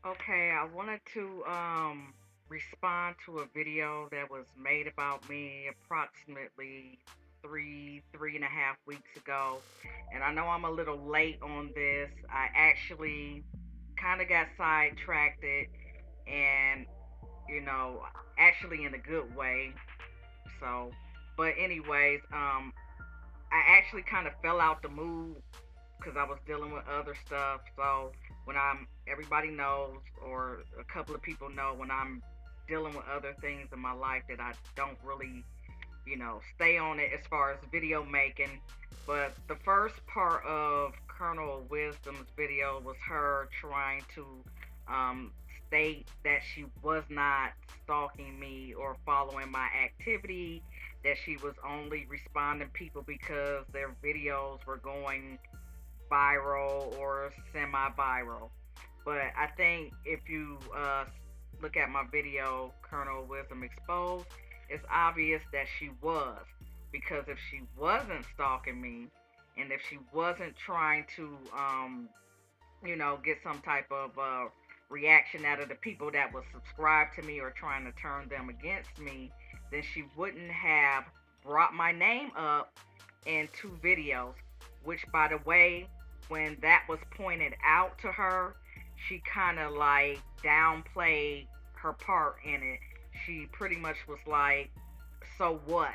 Okay, I wanted to respond to a video that was made about me approximately 3.5 weeks ago. And I know I'm a little late on this. I actually kind of got sidetracked and, you know, actually in a good way. So, but anyways, I actually kind of fell out the mood because I was dealing with other stuff. So when everybody knows, or a couple of people know, when I'm dealing with other things in my life that I don't really, stay on it as far as video making. But the first part of Colonel Wisdom's video was her trying to um, state that she was not stalking me or following my activity, that she was only responding people because their videos were going viral or semi-viral. But I think if you look at my video, Colonel Wisdom Exposed, it's obvious that she was. Because if she wasn't stalking me, and if she wasn't trying to, get some type of reaction out of the people that would subscribe to me or trying to turn them against me, then she wouldn't have brought my name up in two videos. Which, by the way, when that was pointed out to her, she kind of like downplayed her part in it. She pretty much was like, so what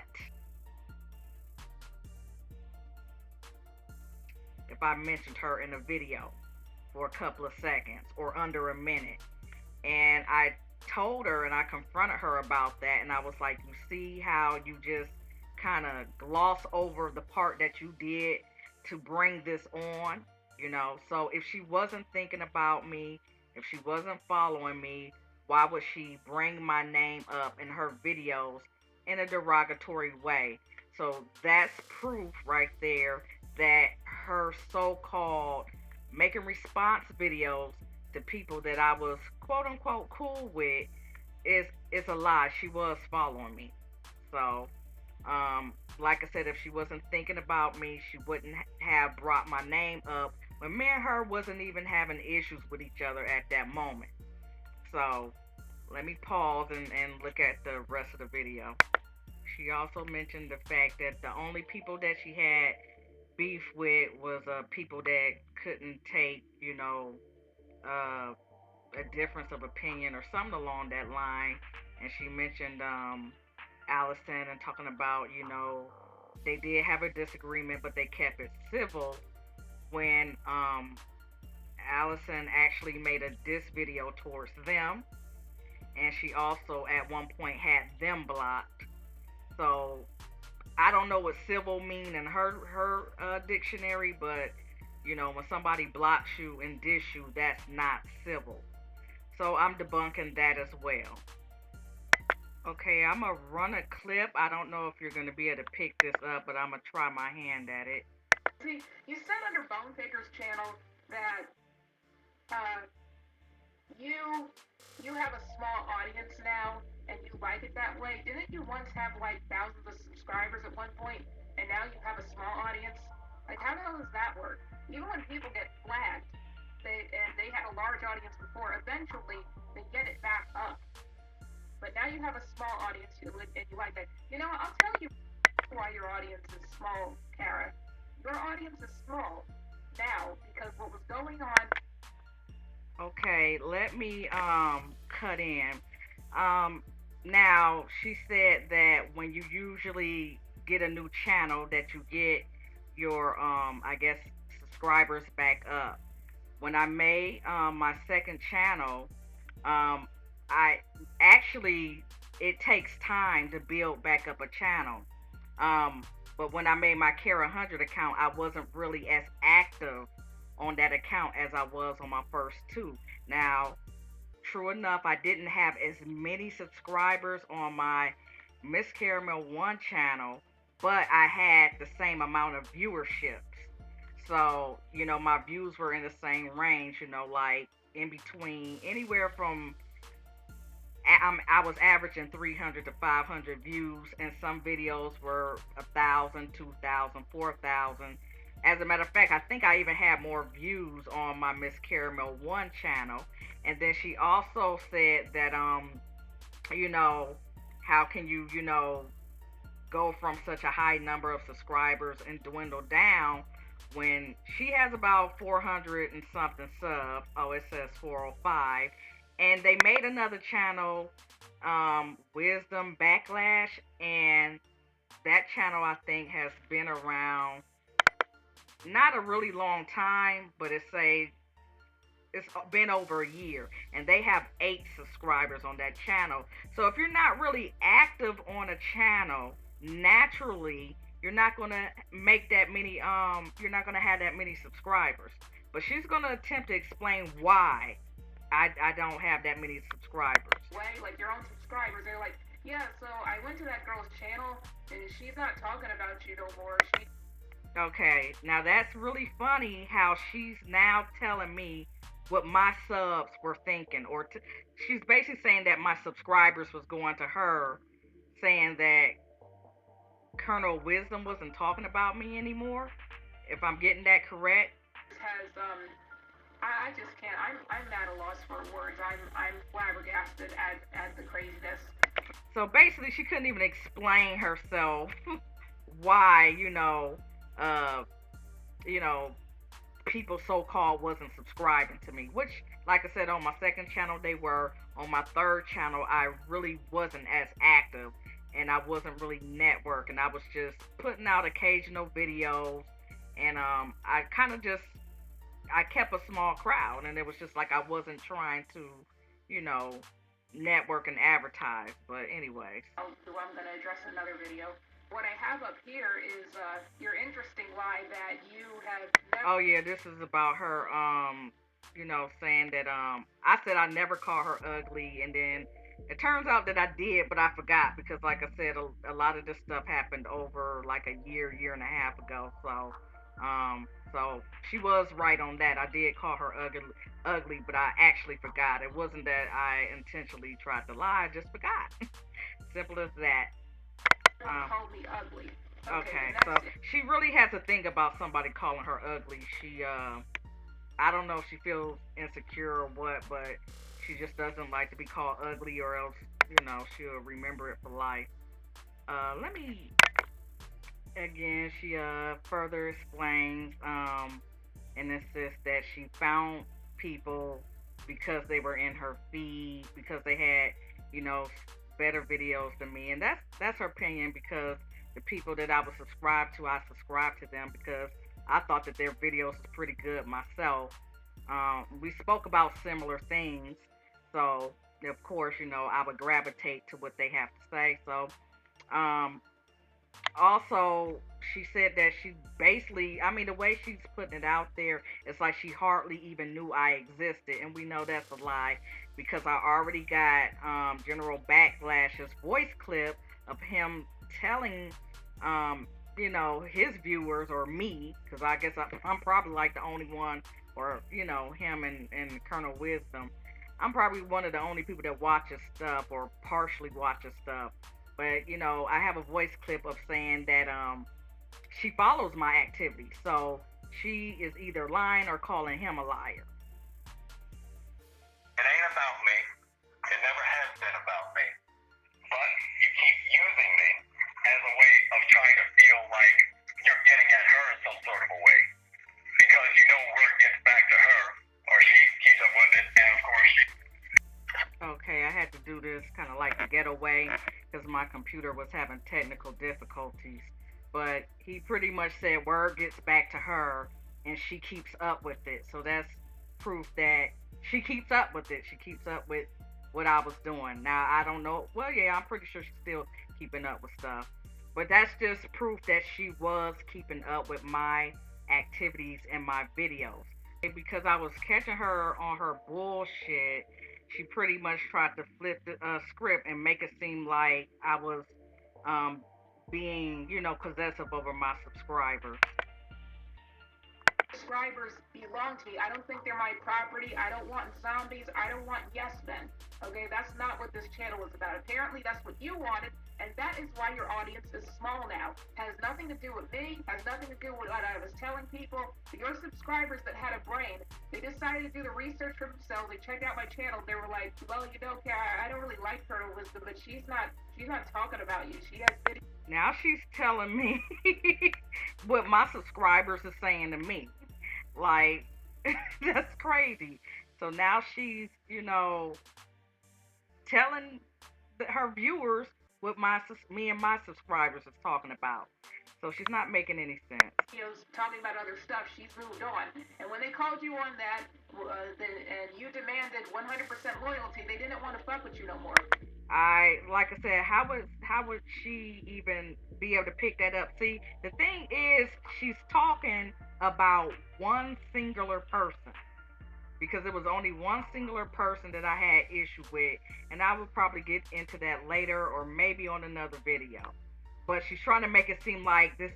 if I mentioned her in a video for a couple of seconds or under a minute? And I told her and I confronted her about that. And I was like, you see how you just kind of gloss over the part that you did to bring this on? So if she wasn't thinking about me, if she wasn't following me, why would she bring my name up in her videos in a derogatory way? So that's proof right there that her so-called making response videos to people that I was quote unquote cool with is a lie. She was following me. So, like I said, if she wasn't thinking about me, she wouldn't have brought my name up when me and her wasn't even having issues with each other at that moment. So, let me pause and look at the rest of the video. She also mentioned the fact that the only people that she had beef with was people that couldn't take, uh, a difference of opinion or something along that line. And she mentioned Allison and talking about, they did have a disagreement, but they kept it civil when Allison actually made a diss video towards them. And she also at one point had them blocked. So I don't know what civil mean in her dictionary, but when somebody blocks you and diss you, that's not civil. So I'm debunking that as well. Okay, I'm gonna run a clip. I don't know if you're gonna be able to pick this up, but I'm gonna try my hand at it. See, you said under Bone Picker's channel that uh, you you have a small audience now and you like it that way. Didn't you once have like thousands of subscribers at one point and now you have a small audience? Like how the hell does that work? Even when people get flagged, they had a large audience before, eventually they get it back up. But now you have a small audience and you like that. You know, I'll tell you why your audience is small, Kara. Your audience is small now because what was going on. Okay, let me cut in. Um Now she said that when you usually get a new channel that you get your I guess subscribers back up. When I made my second channel, um I actually it takes time to build back up a channel. Um but when I made my Kara 100 account, I wasn't really as active on that account as I was on my first two. Now, true enough, I didn't have as many subscribers on my Miss Caramel 1 channel, but I had the same amount of viewerships. So, my views were in the same range, like in between anywhere from I was averaging 300 to 500 views, and some videos were 1,000, 2,000, 4,000. As a matter of fact, I think I even had more views on my Miss Caramel One channel. And then she also said that you know, how can you, go from such a high number of subscribers and dwindle down when she has about 400 and something subs. Oh, it says 405. And they made another channel, Wisdom Backlash, and that channel I think has been around not a really long time, but it's been over a year, and they have 8 subscribers on that channel. So if you're not really active on a channel, naturally you're not gonna make that many. You're not gonna have that many subscribers. But she's gonna attempt to explain why I don't have that many subscribers. Way, like your own subscribers, they're like, yeah, so I went to that girl's channel and she's not talking about you no more. She Okay, now that's really funny how she's now telling me what my subs were thinking, or she's basically saying that my subscribers was going to her, saying that Colonel Wisdom wasn't talking about me anymore. If I'm getting that correct. has I just can't. I'm at a loss for words. I'm flabbergasted at the craziness. So basically, she couldn't even explain herself why, uh, you know, people so called wasn't subscribing to me. Which, like I said, on my second channel they were. On my third channel, I really wasn't as active, and I wasn't really networking. I was just putting out occasional videos, and I kind of just I kept a small crowd, and it was just like I wasn't trying to, you know, network and advertise. But anyways. Who I'm going to address in another video. What I have up here is your interesting lie that you have never. Oh yeah, this is about her. Saying that I said I never called her ugly, and then it turns out that I did, but I forgot because, like I said, a lot of this stuff happened over like a year and a half ago. So she was right on that. I did call her ugly, but I actually forgot. It wasn't that I intentionally tried to lie; I just forgot. Simple as that. Called me ugly. Okay, so she really has a thing about somebody calling her ugly. I don't know if she feels insecure or what, but she just doesn't like to be called ugly, or else, she'll remember it for life. Let me, again, she further explains, and insists that she found people because they were in her feed, because they had, you know, better videos than me. And that's her opinion, because the people that I was subscribed to, I subscribed to them because I thought that their videos was pretty good myself. We spoke about similar things, so of course, I would gravitate to what they have to say. So, um, also, she said that she basically, I mean, the way she's putting it out there, it's like she hardly even knew I existed, and we know that's a lie because I already got General Backlash's voice clip of him telling his viewers, or me, because I guess I'm probably like the only one, or him and Colonel Wisdom. I'm probably one of the only people that watches stuff or partially watches stuff. But I have a voice clip of saying that she follows my activities, so she is either lying or calling him a liar. It ain't about me. It never has been about me. But you keep using me as a way of trying to feel like you're getting at her in some sort of a way. Because you know word gets back to her, or she keeps up with it, and of course she. Okay, I had to do this kind of like to get away because my computer was having technical difficulties. But he pretty much said word gets back to her and she keeps up with it. So that's proof that she keeps up with it. She keeps up with what I was doing. Now, I don't know. Well, yeah, I'm pretty sure she's still keeping up with stuff. But that's just proof that she was keeping up with my activities and my videos. Because I was catching her on her bullshit, she pretty much tried to flip the script and make it seem like I was um, being, possessive over my subscribers. Subscribers belong to me. I don't think they're my property. I don't want zombies. I don't want yes men. Okay, that's not what this channel is about. Apparently, that's what you wanted, and that is why your audience is small now. Has nothing to do with me. Has nothing to do with what I was telling people. Your subscribers that had a brain, they decided to do the research for themselves. They checked out my channel. They were like, well, you know, I don't really like ColonelOfWisom, but she's not talking about you. She has videos. Now she's telling me what my subscribers are saying to me. Like, that's crazy. So now she's, telling her viewers what me and my subscribers is talking about. So she's not making any sense. Talking about other stuff. She's moved on. And when they called you on that, and you demanded 100% loyalty, they didn't want to fuck with you no more. Like I said, how would she even be able to pick that up? See, the thing is, she's talking about one singular person, because it was only one singular person that I had issue with, and I will probably get into that later or maybe on another video. But she's trying to make it seem like this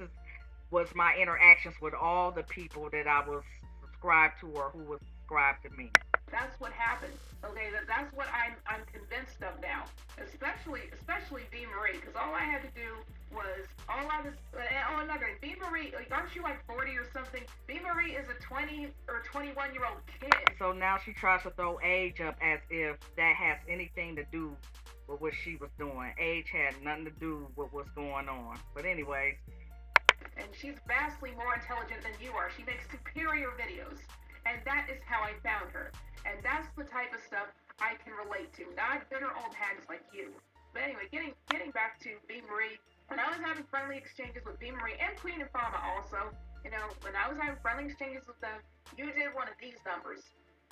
was my interactions with all the people that I was subscribed to or who was subscribed to me. That's what happened. Okay, that's what I'm convinced of now. Especially V Marie, because all I had to do was all I was. Oh, another V Marie, aren't you like 40 or something? V Marie is a 20 or 21-year-old kid. So now she tries to throw age up as if that has anything to do with what she was doing. Age had nothing to do with what's going on. But anyways. And she's vastly more intelligent than you are. She makes superior videos. And that is how I found her. And that's the type of stuff I can relate to. Not bitter old hags like you. But anyway, getting back to V Marie, when I was having friendly exchanges with V Marie and Queen and Fama also, when I was having friendly exchanges with them, you did one of these numbers.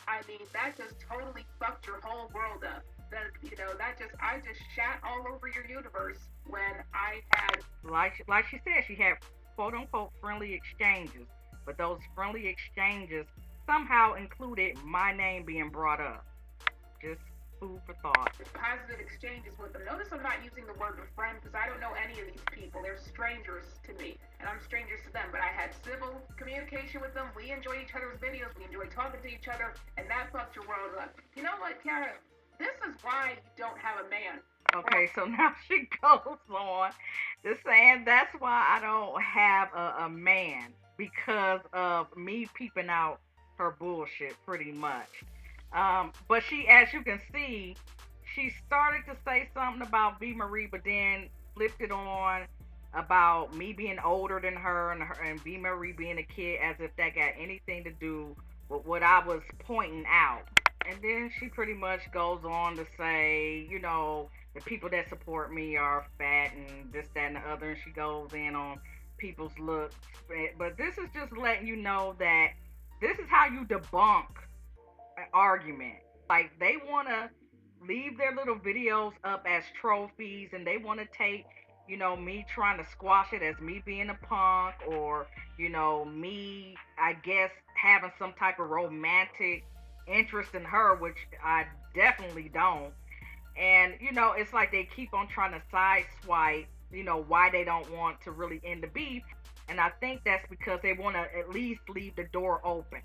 I mean, that just totally fucked your whole world up. I just shat all over your universe when I had, like she said, she had quote unquote friendly exchanges, but those friendly exchanges somehow included my name being brought up. Just food for thought. Positive exchanges with them. Notice I'm not using the word friend because I don't know any of these people. They're strangers to me, and I'm strangers to them. But I had civil communication with them. We enjoy each other's videos. We enjoy talking to each other, and that fucked your world up. You know what, Kara? This is why you don't have a man. Okay, so now she goes on to saying that's why I don't have a man, because of me peeping out her bullshit pretty much. But she, as you can see, she started to say something about V Marie, but then flipped it on about me being older than her and V Marie being a kid, as if that got anything to do with what I was pointing out. And then she pretty much goes on to say, the people that support me are fat and this, that, and the other. And she goes in on people's looks. But this is just letting you know that this is how you debunk an argument. Like, they want to leave their little videos up as trophies, and they want to take, me trying to squash it as me being a punk, or, me, I guess, having some type of romantic interest in her, which I definitely don't. And, it's like they keep on trying to sideswipe, why they don't want to really end the beef. And I think that's because they want to at least leave the door open.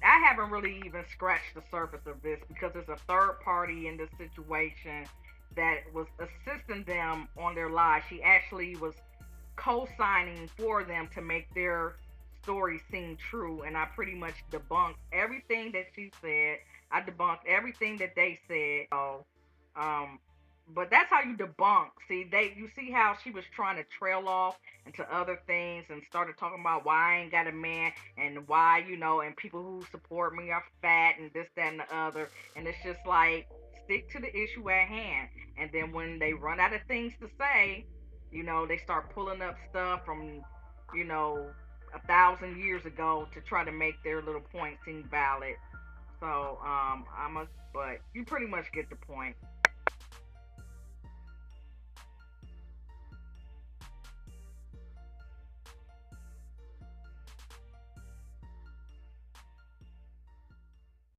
I haven't really even scratched the surface of this, because there's a third party in this situation that was assisting them on their lives. She actually was co-signing for them to make their story seem true, and I pretty much debunked everything that she said. I debunked everything that they said. So, but that's how you debunk. You see how she was trying to trail off into other things and started talking about why I ain't got a man, and why, and people who support me are fat and this, that, and the other. And it's just like, stick to the issue at hand. And then when they run out of things to say, they start pulling up stuff from, 1,000 years ago to try to make their little point seem valid. So, but you pretty much get the point.